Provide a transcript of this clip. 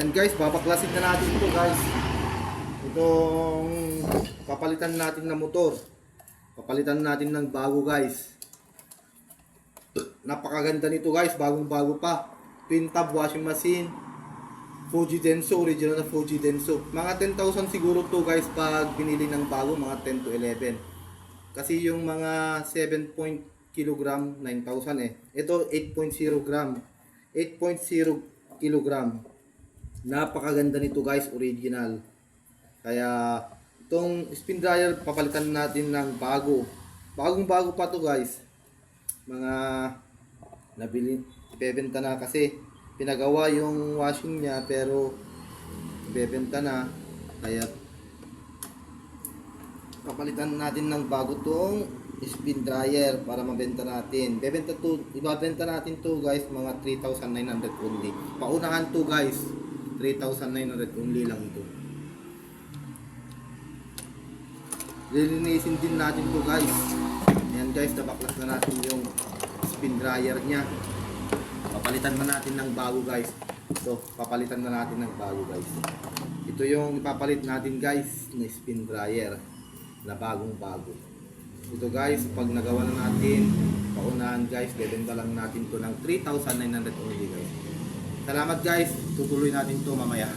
Ayan guys, babaklasin na natin ito guys. Itong papalitan natin na motor. Papalitan natin ng bago guys. Napakaganda nito guys, bagong bago pa. Twin tab washing machine. Fuji Denso, original na Fuji Denso. Mga 10,000 siguro to guys pag binili ng bago, mga 10 to 11. Kasi yung mga 7 kilogram, 9,000 eh. Ito 8.0 gram. 8.0 kilogram. Napakaganda nito guys, original. Kaya itong spin dryer papalitan natin ng bago. Bagong bago pa to guys. Mga nabili, ibebenta na kasi pinagawa yung washing niya pero ibebenta na. Kaya papalitan natin ng bago tong spin dryer para mabenta natin. Ibabenta natin to guys mga 3,900 only. Paunahan to guys. 3,900 only lang ito. Lilinisin din natin to guys. Ayan guys, nabaklas na natin yung spin dryer nya. Papalitan na natin ng bago guys. So, papalitan na natin ng bago guys. Ito yung ipapalit natin guys na spin dryer na bagong bago. Ito guys, pag nagawa na natin, paunahan guys, bebenta lang natin to ng 3,900 only guys. Salamat guys, tutuloy natin to mamaya.